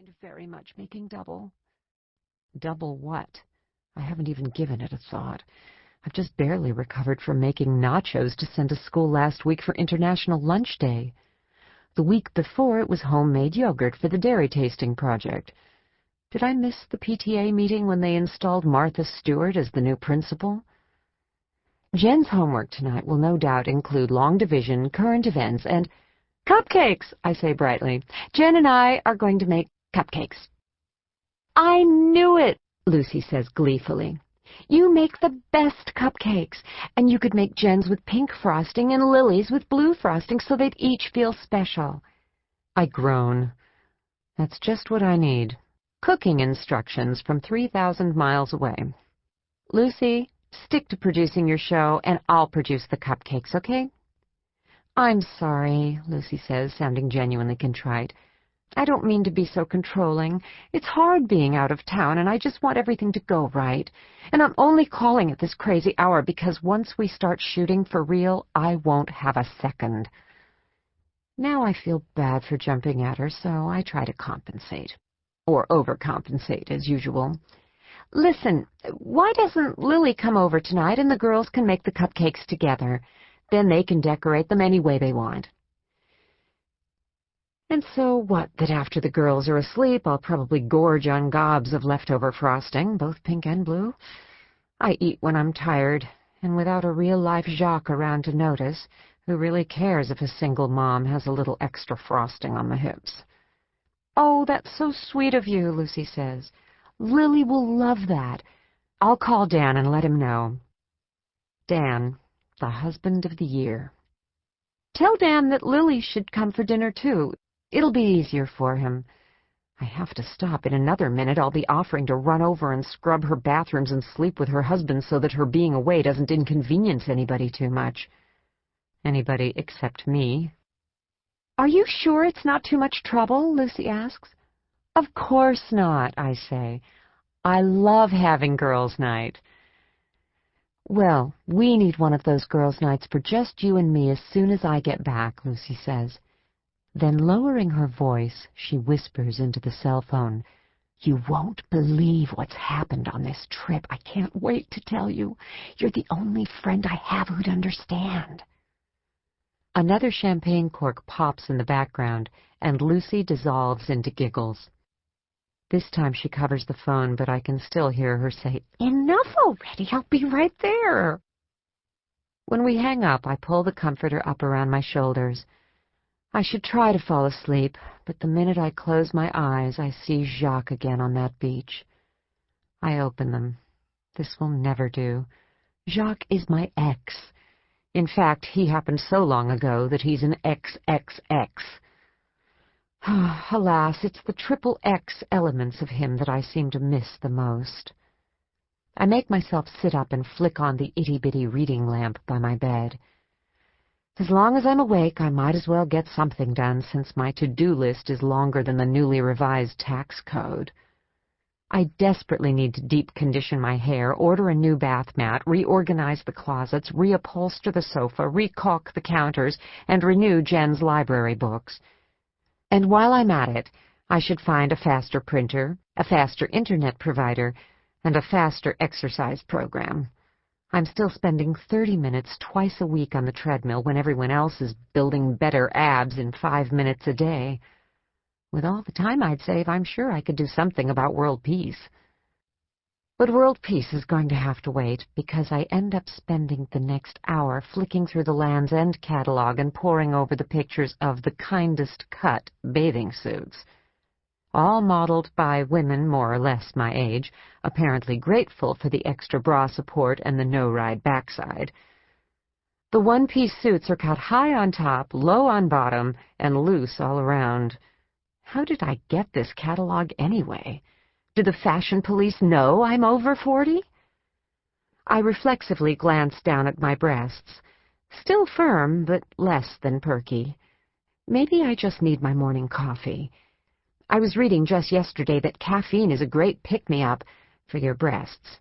enjoyed very much making double. Double what? I haven't even given it a thought. I've just barely recovered from making nachos to send to school last week for International Lunch Day. The week before, it was homemade yogurt for the dairy tasting project. Did I miss the PTA meeting when they installed Martha Stewart as the new principal? Jen's homework tonight will no doubt include long division, current events, and cupcakes, I say brightly. Jen and I are going to make cupcakes. I knew it, Lucy says gleefully. You make the best cupcakes, and you could make Jen's with pink frosting and Lily's with blue frosting so they'd each feel special. I groan. That's just what I need. Cooking instructions from 3,000 miles away. Lucy, stick to producing your show, and I'll produce the cupcakes, okay? I'm sorry, Lucy says, sounding genuinely contrite. I don't mean to be so controlling. It's hard being out of town, and I just want everything to go right. And I'm only calling at this crazy hour because once we start shooting for real, I won't have a second. Now I feel bad for jumping at her, so I try to compensate. Or overcompensate, as usual. Listen, why doesn't Lily come over tonight and the girls can make the cupcakes together? Then they can decorate them any way they want. And so what, that after the girls are asleep, I'll probably gorge on gobs of leftover frosting, both pink and blue? I eat when I'm tired, and without a real-life Jacques around to notice, who really cares if a single mom has a little extra frosting on the hips. Oh, that's so sweet of you, Lucy says. Lily will love that. I'll call Dan and let him know. Dan, the husband of the year. Tell Dan that Lily should come for dinner, too. It'll be easier for him. I have to stop. In another minute, I'll be offering to run over and scrub her bathrooms and sleep with her husband so that her being away doesn't inconvenience anybody too much. Anybody except me. Are you sure it's not too much trouble? Lucy asks. Of course not, I say. I love having girls' night. Well, we need one of those girls' nights for just you and me as soon as I get back, Lucy says. Then, lowering her voice, she whispers into the cell phone, You won't believe what's happened on this trip. I can't wait to tell you. You're the only friend I have who'd understand. Another champagne cork pops in the background, and Lucy dissolves into giggles. This time she covers the phone, but I can still hear her say, Enough already, I'll be right there. When we hang up, I pull the comforter up around my shoulders. I should try to fall asleep, but the minute I close my eyes, I see Jacques again on that beach. I open them. This will never do. Jacques is my ex. In fact, he happened so long ago that he's an XXX. Alas, it's the triple X elements of him that I seem to miss the most. I make myself sit up and flick on the itty-bitty reading lamp by my bed. As long as I'm awake, I might as well get something done, since my to-do list is longer than the newly revised tax code. I desperately need to deep condition my hair, order a new bath mat, reorganize the closets, reupholster the sofa, recaulk the counters, and renew Jen's library books. And while I'm at it, I should find a faster printer, a faster internet provider, and a faster exercise program. I'm still spending 30 minutes twice a week on the treadmill when everyone else is building better abs in 5 minutes a day. With all the time I'd save, I'm sure I could do something about world peace. But world peace is going to have to wait, because I end up spending the next hour flicking through the Land's End catalog and poring over the pictures of the Kindest Cut bathing suits. All modeled by women more or less my age, apparently grateful for the extra bra support and the no-ride backside. The one-piece suits are cut high on top, low on bottom, and loose all around. How did I get this catalog anyway? Do the fashion police know I'm over 40? I reflexively glance down at my breasts. Still firm, but less than perky. Maybe I just need my morning coffee. I was reading just yesterday that caffeine is a great pick-me-up for your breasts.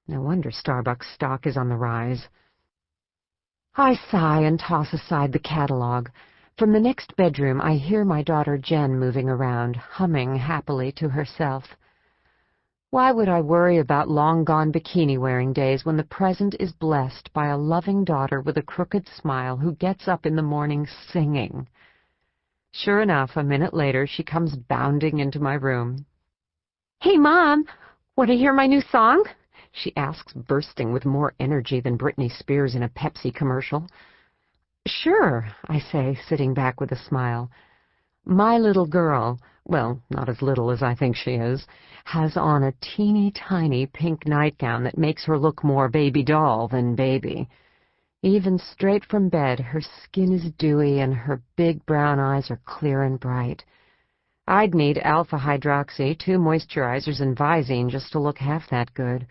No wonder Starbucks stock is on the rise. I sigh and toss aside the catalog. From the next bedroom, I hear my daughter Jen moving around, humming happily to herself. Why would I worry about long-gone bikini-wearing days when the present is blessed by a loving daughter with a crooked smile who gets up in the morning singing? Sure enough, a minute later, she comes bounding into my room. "Hey, Mom, want to hear my new song?" she asks, bursting with more energy than Britney Spears in a Pepsi commercial. "Sure," I say, sitting back with a smile. My little girl, well, not as little as I think she is, has on a teeny-tiny pink nightgown that makes her look more baby doll than baby. Even straight from bed, her skin is dewy and her big brown eyes are clear and bright. I'd need alpha-hydroxy, 2 moisturizers, and Visine just to look half that good.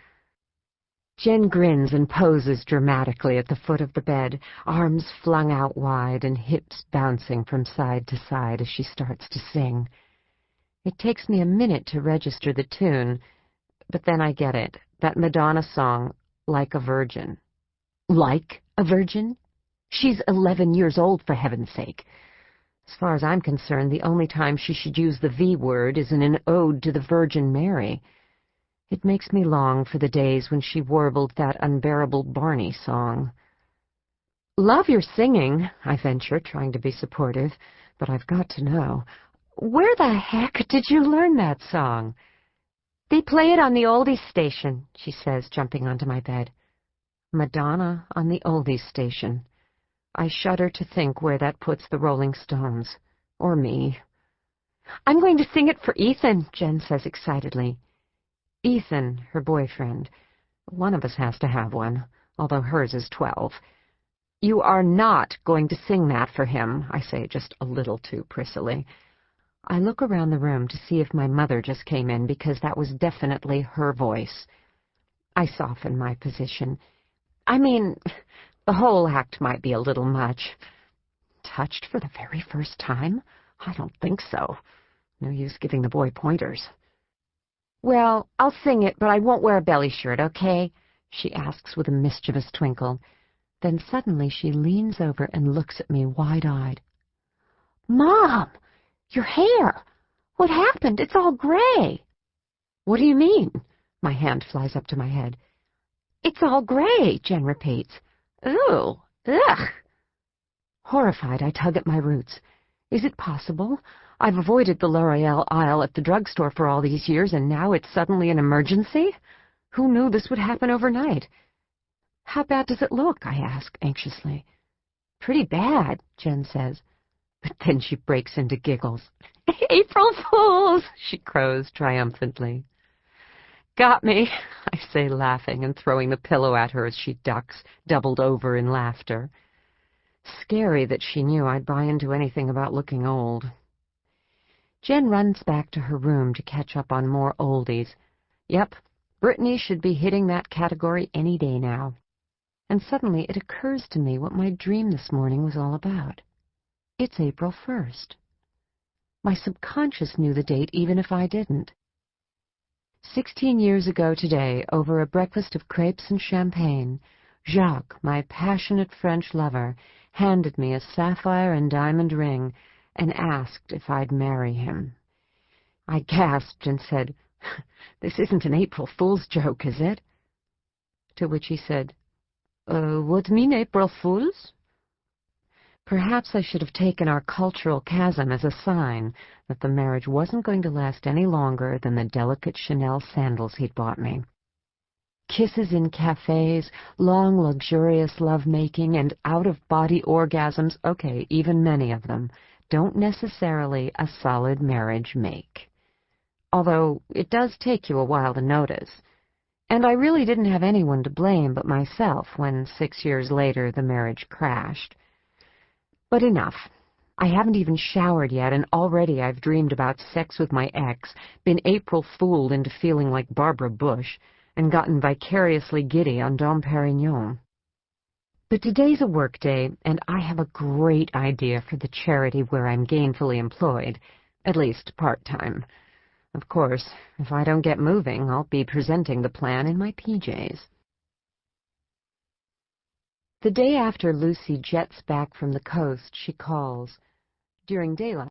Jen grins and poses dramatically at the foot of the bed, arms flung out wide and hips bouncing from side to side as she starts to sing. It takes me a minute to register the tune, but then I get it, that Madonna song, Like a Virgin. Like a virgin? She's 11 years old, for heaven's sake. As far as I'm concerned, the only time she should use the V word is in an ode to the Virgin Mary. It makes me long for the days when she warbled that unbearable Barney song. "Love your singing," I venture, trying to be supportive, but I've got to know. Where the heck did you learn that song? "They play it on the oldies station," she says, jumping onto my bed. Madonna on the oldies station. I shudder to think where that puts the Rolling Stones. Or me. "I'm going to sing it for Ethan," Jen says excitedly. Ethan, her boyfriend. One of us has to have one, although hers is 12. "You are not going to sing that for him," I say, just a little too prissily. I look around the room to see if my mother just came in, because that was definitely her voice. I soften my position. I mean, the whole act might be a little much. Touched for the very first time? I don't think so. No use giving the boy pointers. "Well, I'll sing it, but I won't wear a belly shirt, okay?" she asks with a mischievous twinkle. Then suddenly she leans over and looks at me wide-eyed. "Mom, your hair! What happened? It's all gray." "What do you mean?" My hand flies up to my head. "It's all gray," Jen repeats. "Ooh, ugh." Horrified, I tug at my roots. Is it possible? I've avoided the L'Oreal aisle at the drugstore for all these years, and now it's suddenly an emergency? Who knew this would happen overnight? "How bad does it look?" I ask, anxiously. "Pretty bad," Jen says. But then she breaks into giggles. "April Fools!" she crows triumphantly. "Got me," I say, laughing and throwing the pillow at her as she ducks, doubled over in laughter. Scary that she knew I'd buy into anything about looking old. Jen runs back to her room to catch up on more oldies. Yep, Brittany should be hitting that category any day now. And suddenly it occurs to me what my dream this morning was all about. It's April 1st. My subconscious knew the date even if I didn't. 16 years ago today, over a breakfast of crepes and champagne, Jacques, my passionate French lover, handed me a sapphire and diamond ring and asked if I'd marry him. I gasped and said, "This isn't an April Fool's joke, is it?" To which he said, "What mean April Fools?" Perhaps I should have taken our cultural chasm as a sign that the marriage wasn't going to last any longer than the delicate Chanel sandals he'd bought me. Kisses in cafes, long, luxurious lovemaking, and out-of-body orgasms, okay, even many of them, don't necessarily a solid marriage make. Although it does take you a while to notice. And I really didn't have anyone to blame but myself when 6 years later the marriage crashed. But enough. I haven't even showered yet, and already I've dreamed about sex with my ex, been April Fooled into feeling like Barbara Bush, and gotten vicariously giddy on Dom Perignon. But today's a work day, and I have a great idea for the charity where I'm gainfully employed, at least part-time. Of course, if I don't get moving, I'll be presenting the plan in my PJs. The day after Lucy jets back from the coast, she calls. during daylight.